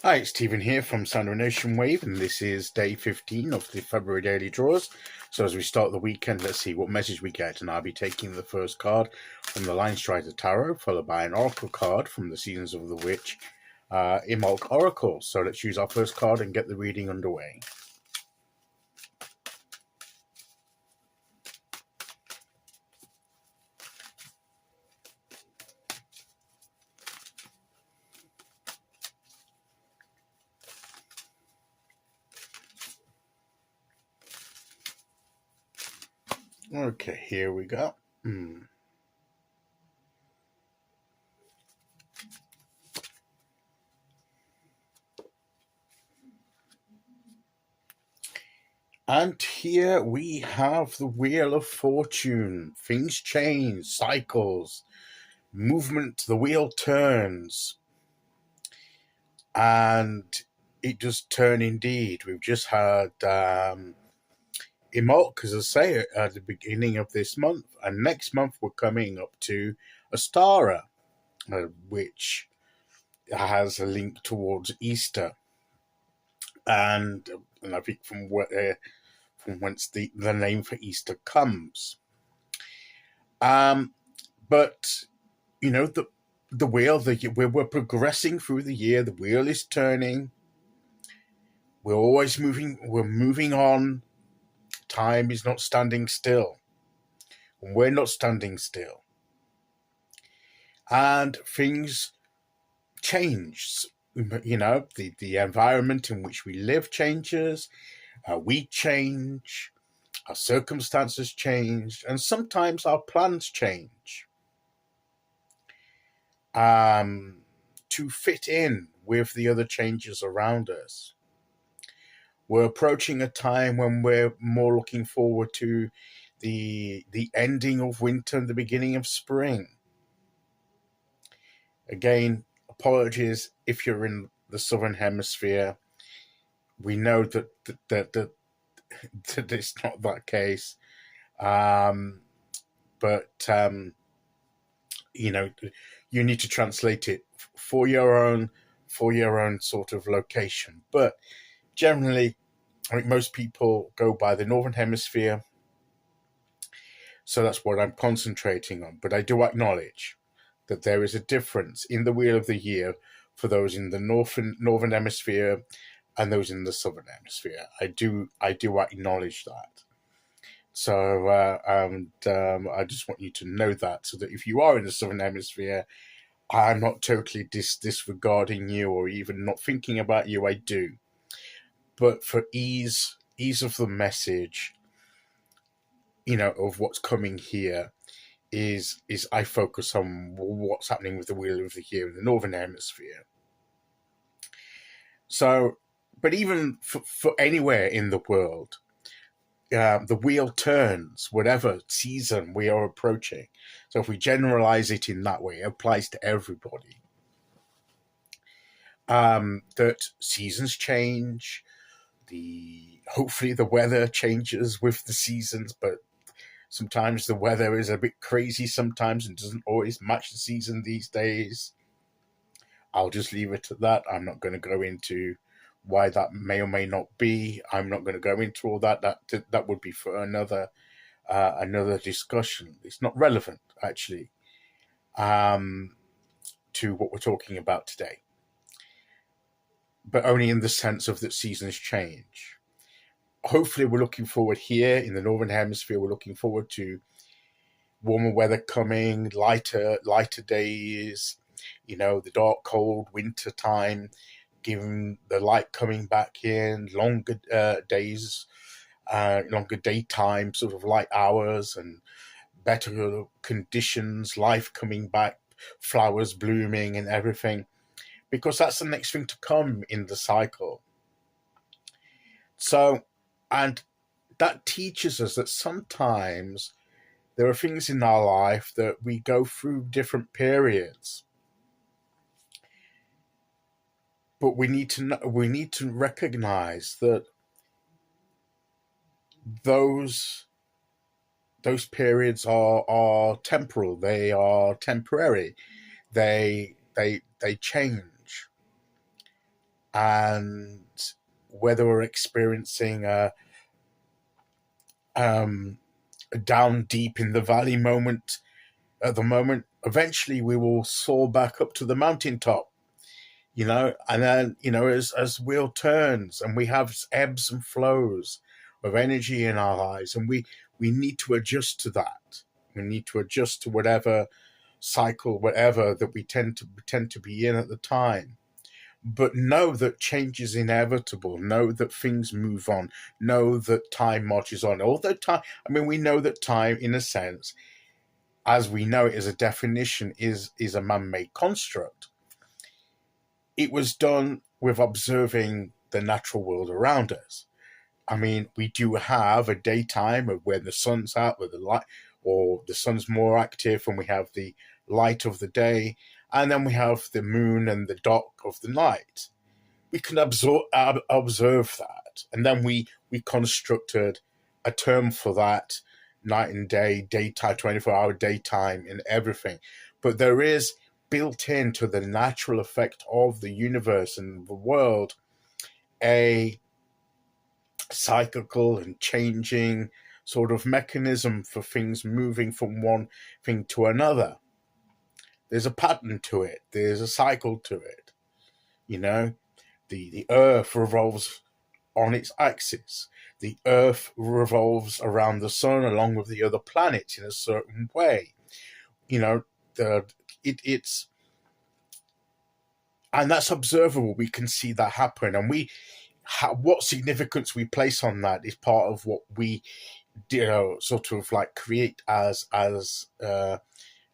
Hi, it's Stephen here from Sound of Nation Wave, and this is day 15 of the February daily draws. So as we start the weekend, let's see what message we get, and I'll be taking the first card from the Linestrider Tarot, followed by an Oracle card from the Seasons of the Witch, Imbolc Oracle. So let's use our first card and get the reading underway. Okay, here we go. And here we have the Wheel of Fortune. Things change, cycles, movement, the wheel turns. And it does turn indeed. We've just had Imbolc, as I say, at the beginning of this month. And next month we're coming up to Astara, which has a link towards Easter. And I think from whence the name for Easter comes. But you know, the wheel, we're progressing through the year. The wheel is turning. We're always moving. We're moving on. Time is not standing still. We're not standing still. And things change. You know, the environment in which we live changes. We change. Our circumstances change. And sometimes our plans change. To fit in with the other changes around us. We're approaching a time when we're more looking forward to the ending of winter and the beginning of spring. Again, apologies if you're in the southern hemisphere. We know that it's not that case, but you know, you need to translate it for your own sort of location. But generally, I think most people go by the northern hemisphere, so that's what I'm concentrating on. But I do acknowledge that there is a difference in the wheel of the year for those in the northern hemisphere and those in the southern hemisphere. I do acknowledge that. So I just want you to know that, so that if you are in the southern hemisphere, I'm not totally disregarding you or even not thinking about you. I do, but for ease of the message, you know, of what's coming here, is I focus on what's happening with the wheel of the year in the northern hemisphere. So, but even for anywhere in the world, the wheel turns, whatever season we are approaching. So if we generalize it in that way, it applies to everybody. That seasons change, hopefully the weather changes with the seasons, but sometimes the weather is a bit crazy sometimes and doesn't always match the season these days. I'll just leave it at that. I'm not going to go into why that may or may not be. I'm not going to go into all that. That would be for another discussion. It's not relevant, actually, to what we're talking about today, but only in the sense of that seasons change. Hopefully, we're looking forward here in the northern hemisphere. We're looking forward to warmer weather coming, lighter days. You know, the dark, cold winter time, giving the light coming back in, longer days, longer daytime, sort of light hours, and better conditions, life coming back, flowers blooming and everything, because that's the next thing to come in the cycle. So, and that teaches us that sometimes there are things in our life that we go through different periods, but we need to recognize that those periods are temporal. They are temporary. They change. and whether we're experiencing a down deep in the valley moment at the moment, eventually we will soar back up to the mountaintop, and then, as wheel turns and we have ebbs and flows of energy in our lives, and we need to adjust to that. We need to adjust to whatever cycle, whatever that we tend to be in at the time. But know that change is inevitable. Know that things move on. Know that time marches on. Although time, we know that time, in a sense, as we know it as a definition, is a man-made construct. It was done with observing the natural world around us. We do have a daytime of when the sun's out, with the light, or the sun's more active, and we have the light of the day, and then we have the moon and the dark of the night. We can observe that, and then we constructed a term for that: night and day, daytime, 24-hour daytime, and everything. But there is built into the natural effect of the universe and the world a cyclical and changing sort of mechanism for things moving from one thing to another. There's a pattern to it. There's a cycle to it. The earth revolves on its axis. The earth revolves around the sun along with the other planets in a certain way. It's and that's observable. We can see that happen, and what significance we place on that is part of what we sort of like create as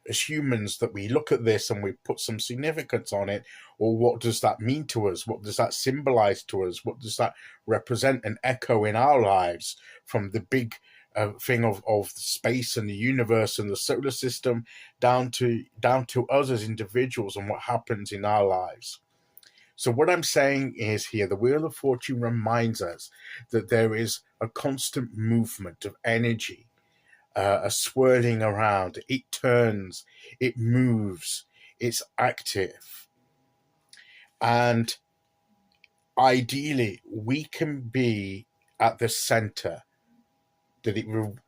humans, that we look at this and we put some significance on it. Or what does that mean to us? What does that symbolize to us? What does that represent and echo in our lives, from the big thing of space and the universe and the solar system down to us as individuals and what happens in our lives? So what I'm saying is here, the Wheel of Fortune reminds us that there is a constant movement of energy, a swirling around. It turns, it moves, it's active. And ideally, we can be at the center, that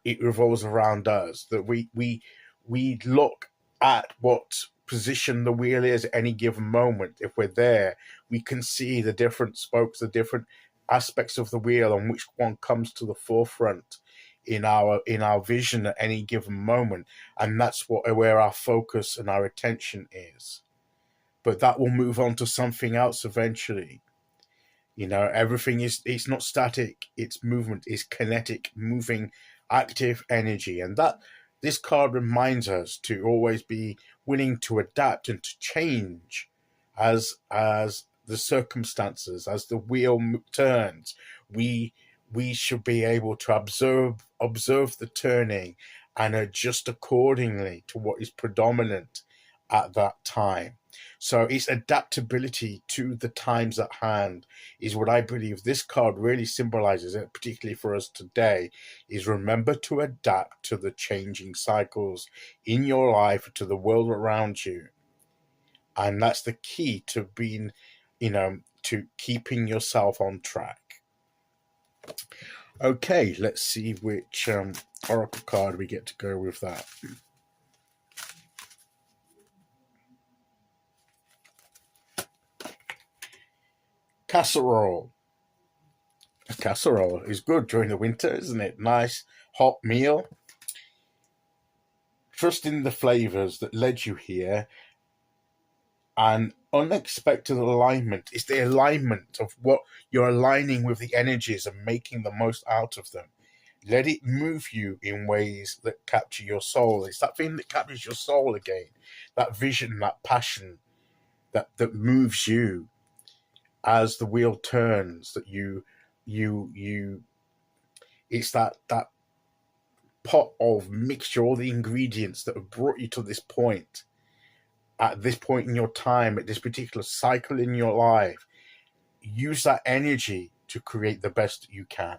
it revolves around us, that we look at what position the wheel is at any given moment. If we're there, we can see the different spokes, the different aspects of the wheel, and which one comes to the forefront in our vision at any given moment. And that's where our focus and our attention is. But that will move on to something else eventually. Everything it's not static, it's movement, it's kinetic, moving, active energy. And that this card reminds us to always be willing to adapt and to change as the circumstances, as the wheel turns. We should be able to observe the turning and adjust accordingly to what is predominant at that time. So it's adaptability to the times at hand is what I believe this card really symbolizes, and particularly for us today, is remember to adapt to the changing cycles in your life, to the world around you. And that's the key to being, to keeping yourself on track. Okay, let's see which oracle card we get to go with that. Casserole. A casserole is good during the winter, isn't it? Nice hot meal. Trust in the flavors that led you here. An unexpected alignment is the alignment of what you're aligning with, the energies, and making the most out of them. Let it move you in ways that capture your soul. It's that thing that captures your soul again. That vision, that passion that moves you as the wheel turns, that you it's that pot of mixture, all the ingredients that have brought you to this point, at this point in your time, at this particular cycle in your life. Use that energy to create the best you can.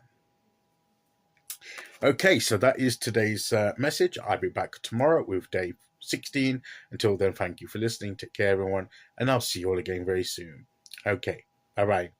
Okay, so that is today's message. I'll be back tomorrow with day 16. Until then, thank you for listening. Take care, everyone, and I'll see you all again very soon. Okay. Bye bye.